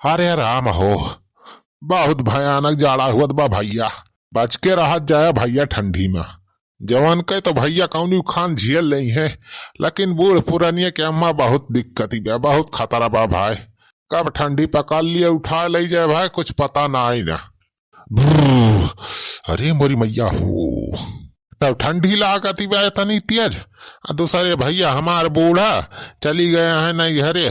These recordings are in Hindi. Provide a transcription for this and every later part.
अरे राम हो, बहुत भयानक जाड़ा हुआ बा भैया। बच के रह जाए भैया ठंडी में। जवन के तो भैया कौनी खान झेल नहीं है, लेकिन बूढ़ पुरानिया के अम्मा बहुत दिक्कत बा, बहुत खतरा बा भाई। कब ठंडी पकड़ लिए उठा ले जाए भाई, कुछ पता ना आई ना। अरे मोरी मैया हो, तब ठंडी लागती बा इतनी तेज। दूसरे भैया हमार बूढ़ा चली गए हैं नहीं घरे,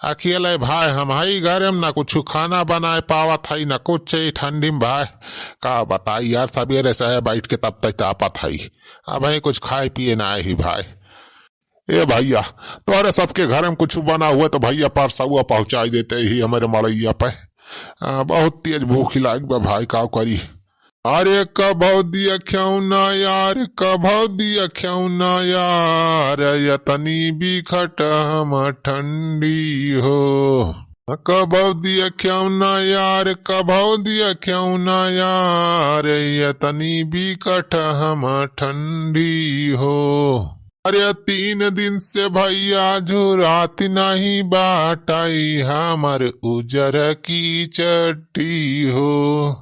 अकेले भाई हम ही घरे में, ना कुछ खाना बनाए पावत है ना कुछ ठंडी में भाई। का बताई यार, सवेरे से बैठ के तब तक तापत है, अब है कुछ खाए पिए ना ही भाई। ए भैया तोरे सबके घर में कुछ बना हुआ तो भैया परसुआ पहुंचाई देते ही हमारे मड़ैया पे। बहुत तेज भूख लाग बा भाई, का करी। अरे कभौ दिया क्यों ना यार, कभौ दिया क्यों ना यार, यतनी बिखट हम ठंडी हो। कभौ दिया क्यों ना यार, कभौ दिया क्यों ना यार, यतनी बिखट हम ठंडी हो। अरे 3 दिन से भैया झुरात नहीं बाटाई, हमर उजर की चट्टी हो।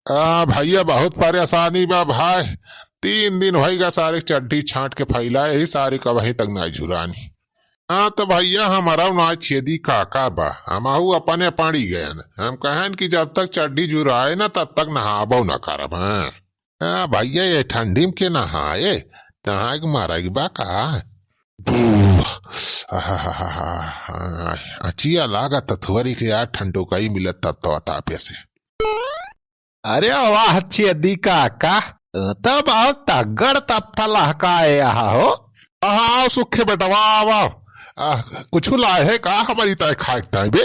भैया बहुत परेशानी बा भाई, 3 दिन होगा सारे चड्डी छांट के फैलाए ही सारे का वहीं तक ना झुरानी। हाँ तो भैया हमारा ना छेदी काका बा, हमहू अपने पानी गए, हम कहन कि जब तक चड्डी जुराए ना तब तक नहाबो न करब। हाँ भैया ये ठंडी में के नहाए, नहाए के मारा बा का। अचिया लागत थुअरी के यार, ठंडो का ही मिलत तब तो तापे से। अरे वाह छेदी काका, तब आओ तगड़ तब लहकाए यहाँ हो। हाँ सुखे बेटा, वाह वाह। कुछ लाए है का हमारी तय खाए टाइम बे।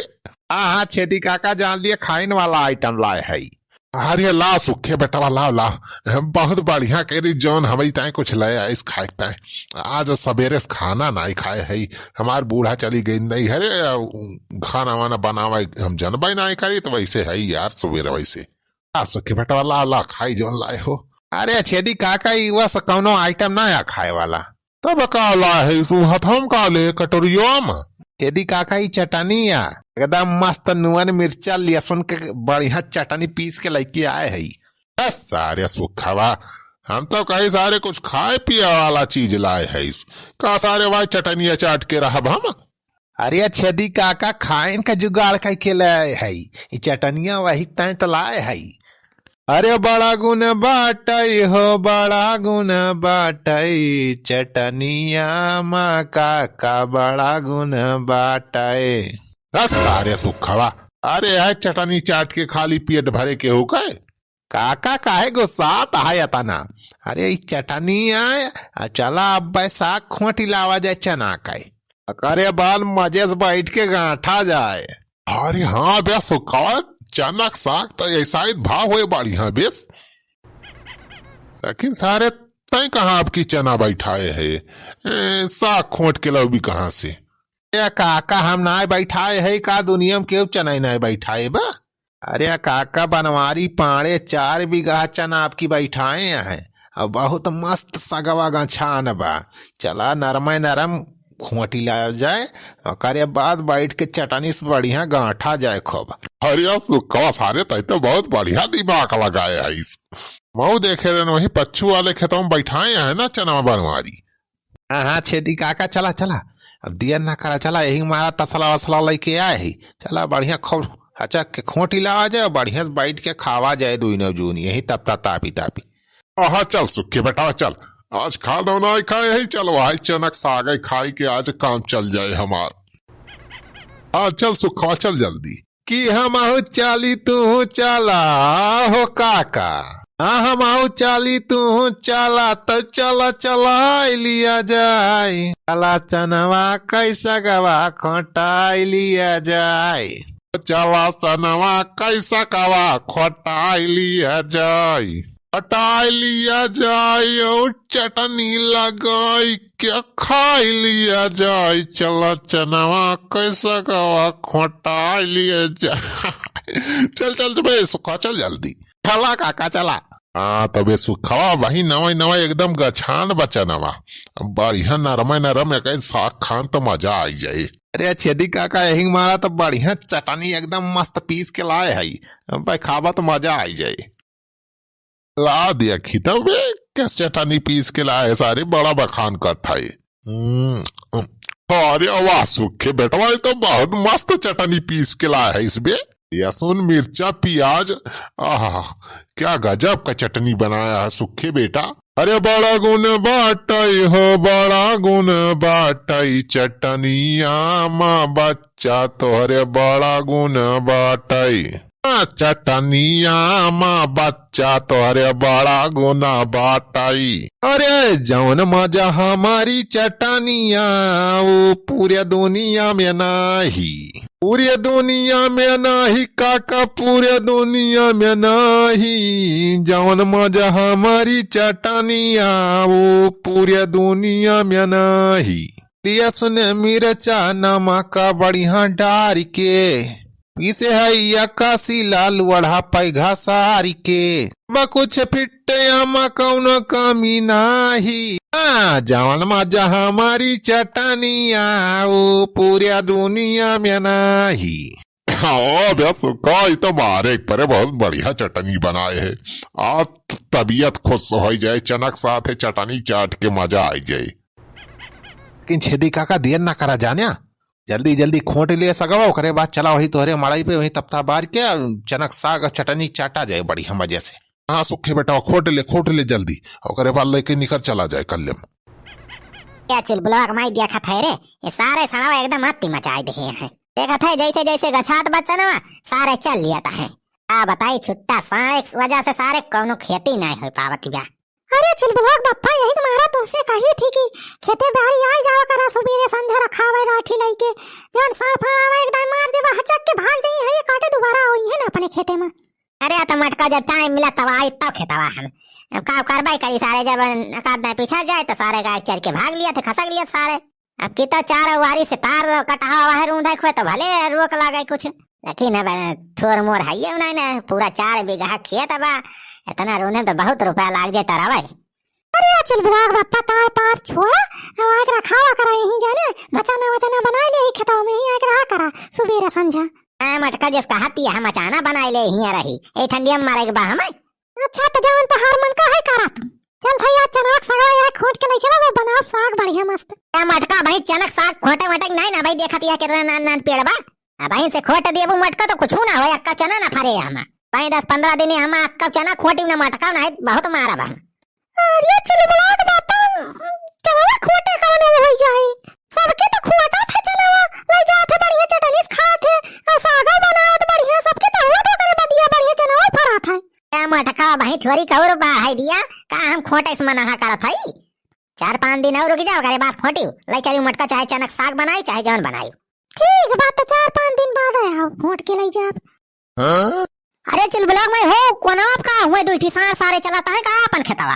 हाँ छेदी काका जान लिए खाइन वाला आइटम लाए है। अरे ला सुखे बेटा ला ला, बहुत बढ़िया करी जौन हमारी तय कुछ लाया इस खाए तय। आज सवेरे से खाना नहीं खाए है, हमार बूढ़ा चली गई नहीं हरे, खाना वाना बनावा हम जनबाई नहीं करी तो वैसे है यार सवेरे वैसे। सुखे बेटा ला ला खाई जौन लाए हो। अरे छेदी काका वह कौनो आइटम ना या खाए वाला। तब का ला है हम का ले कटोरियो में। छेदी काका ही चटनी या एकदम मस्त नुअन मिर्चा लहसुन के बढ़िया चटनी पीस के लेके आए है। बस सारे सुखावा, हम तो कहीं सारे कुछ खाए पिए वाला चीज लाए है, का सारे वाई चटनिया चाट के रहा हम। अरे छेदी काका खाइन का जुगाड़ के लाए है, चटनिया वही तय तो लाए है। अरे बड़ा गुण बाटई हो, बड़ा गुण बाटई, चटनिया माँ काका बड़ा गुण बाटई। सारे सुखवा, अरे है चटनी चाट के खाली पेट भरे के हो गए। काका काहे गुस्सा है तना। अरे चटनिया चला अब साग खोटी लावा जाए चना का, अरे बाद मजे से बैठ के गांठा जाए। अरे हाँ बे सुखवा, चना साग तो ऐसा ही भाव हुए बाड़ी हाँ बेस, लेकिन सारे तय कहाँ आपकी चना बैठाए है, साग खोट के लो भी कहाँ से। अरे काका हम ना बैठाए है का, दुनिया में क्यों चना नहीं बैठाए बा। अरे काका बनवारी पाड़े 4 बीघा चना आपकी बैठाए हैं, अब बहुत मस्त सगवा गछान बा। चला नरम नरम खोटी लाया जाए, करे बाद बैठ के चटनी से बढ़िया गांठा जाए खूब। अरे सुखवा सारे तय तो बहुत बढ़िया दिमाग लगाए है इस। मऊ देखे रहे वही पच्चू वाले खेतों में बैठाए हैं ना चना बनवारी। हाँ छेदी काका चला चला, अब दिया ना करा, चला यही हमारा तसला वसला लेके आए ही, चला बढ़िया खूब अचक के खोटी लावा जाए, बढ़िया से बैठ के खावा जाए दुनो जून यही तब तापी तापी। हाँ चल सुखे बेटा चल, आज खा दो ना खाए है, चलो आज चनक साग खाई के आज काम चल जाए हमार। हाँ चल सुखा चल जल्दी। कि हम चाली तू चला हो काका, हाँ हम चाली तू चला तो चला चला लिया जाए, चला चनवा कैसा गवा खोटाई लिया जाए, चला चनवा कैसा गवा खोटाई लिया जाए, हटाई लिया जाए और चटनी लगाई क्या खाई लिया जाए, चला चनवा कैसा गवा खोटाई लिया जाए। चल चल बे सुखा चल जल्दी। चला काका चला। हाँ तबे सुखवा वही नवा नवा एकदम गछान बचनवा बढ़िया नरम नरम एक साग खान तो मजा आई जाए। अरे छेदी काका यही मारा तो बढ़िया चटनी एकदम मस्त पीस के लाए हई भाई खावा तो मजा आई जाए। ला दिया खितब कैस चटनी पीस के लाए सारे बड़ा बखान कर था। अरे वाह सूखे बेटवा ये तो बहुत मस्त चटनी पीस के लाया है इसमें लहसुन मिर्चा प्याज। आह क्या गजब का चटनी बनाया है सूखे बेटा। अरे बड़ा गुण बाटई हो बड़ा गुण बाटई चटनिया माँ बच्चा तोहरे बड़ा गुण बाटई चटनिया माँ बच्चा तोहरे बड़ा गुना बाटई। अरे जौन मजा हमारी चटनिया वो पूरे दुनिया में नहीं, पूरे दुनिया में नहीं काका पूरे दुनिया में नहीं। जौन मजा हमारी चटनिया वो पूरे दुनिया में नहीं। लहसुन मिर्चा नमक बढ़िया डार के इसे है अक्कासी लाल वढ़ा पैघा सारी के कुछ फिटे में कौनो कमी नाही। जवन मजा हमारी चटनिया वो पूरे दुनिया में नाही। सुखा तो मारे पर बहुत बढ़िया चटनी बनाए है। आ तबीयत खुश हो जाए चनक साथ है चटनी चाट के मजा आई जाए। लेकिन छेदी काका देर ना करा जाने जल्दी जल्दी खोट ले सगवा करे बाद चला वही तोहरे मड़ाई पे वही तपता बार के चनक साग चटनी चाटा जाए बढ़िया मजे से। हाँ सुखे बेटा खोट ले जल्दी और बाद लेके निकल चला जाए कल्यम। क्या चुलबुलवा माई देखा था रे ये सारे सड़वा एकदम हत्ती मचाए दे हैं। देखा था जैसे जैसे गछात बच्चन सारे चल लिया है। आ बताई छुट्टा सारे वजह से सारे कौनो खेती नहीं हो पावत बा। अरे चुलबुलवा बप्पा यही मारा तुमसे कही थी कि खेते बारी आ जाओ करा सुबीरे संध्या रखावे राठी लई के जन साड़ फड़ावे एकदम मार देवा हचक के भाग जाई है ये काटे दोबारा होई है ना अपने खेते में। अरे तो मटका जब टाइम मिला तब आई तब खेतवा हम का करवाई करी सारे जब एकाध पीछा जाए तो सारे गाय चर के भाग लिया थे खसक लिया सारे। अब की तो चार वारी से तार कटा हुआ है रूंधा खुए तो भले रोक लागे कुछ लेकिन अब थोर मोर है ना पूरा 4 बीघा खेत बा इतना रूंधे तो बहुत रुपया लाग जाता रहा। अरे चुलबुलवा बप्पा तार पार छोड़ा आग रखावा करा यहीं जाने मचाना बना ले खेतों में ही आग रहा करा सुबेरे संध्या। मटका जिसका हत्ती है मचाना बना ले ही रही ए ठंडिया में मारे के बा हमें। अच्छा तो जवन तो हार मन का है करा तुम चल भैया चनक सगा या खोट के ले चलो वो बनाओ साग बढ़िया मस्त। क्या मटका भाई चनक साग खोटे मटक नहीं ना भाई देखत या के नान पेड़ बा भाई से खोट देबू मटका तो कुछ ना हो अक्का चना ना फरे हम भाई 10-15 दिन हम अक्का चना खोटी ना मटका ना बहुत मारा बा। अरे चुलबुलवा बापा चना खोटे कौन हो जाए सबके तो खोटा था चना ले जाते बढ़िया चटनी खाते और सागा बनावत बढ़िया सबके तो हुआ तो करे बदिया बढ़िया चना फरा था। क्या मटका भाई थोड़ी कौर बा है दिया का हम खोटे से मना करत हई 4-5 दिन और रुक जाओ करे बात खोटी ले चली मटका चाहे चनक साग बनाई चाहे जौन बनाई। ठीक बात तो 4-5 दिन बाद आओ खोट के ले जाब। अरे चुलबुलवा में हो कोना का हुए दुठी सारे चलाता है का अपन खेतवा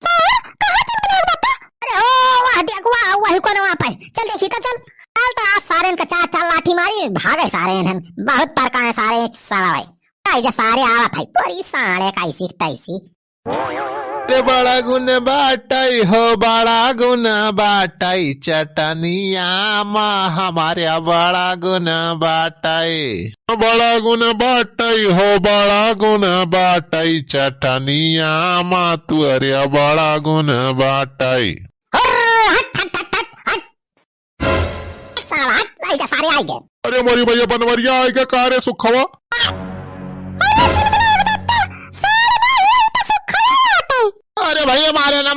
कहां चुलबुलवा बापा। अरे ओ वाह देखवा वही कोना वहां पे चल देखी तो चल तो आज सारे का 4 लाठी मारी भागे सारे हैं बहुत परका है सारे साला भाई काई सारे आवत है तोरी साले काई सीखता इसी। रे बड़ा गुण बाटई हो बड़ा गुण बाटई चटनिया माँ हमारे बड़ा गुण बाटई बड़ा गुण बाटई हो बड़ा गुण बाटई चटनिया माँ तुअरे बड़ा गुण बाटई। सारे आ गए। अरे मोरी भैया बनवरिया आएगा कारे सुखवा। अरे भैया मारे ना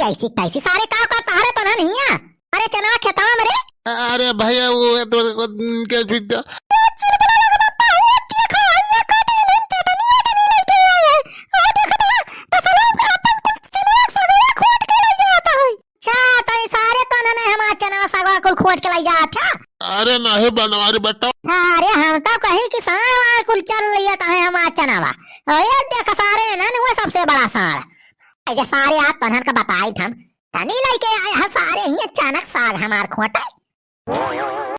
ऐसी सारे का तारे तो ना नहीं है। अरे चना खेता मेरे अरे भैया वो तो के खोट के लाई जात था। अरे नहीं बनवारी बेटा। अरे हम तो कहीं किसान कुल चल लिया था हम चनावा ये देख सारे ना वो सबसे बड़ा सार ऐसे सारे आप तनहर का बताई था नहीं लेके आए सारे ही अचानक साग हमार खोटा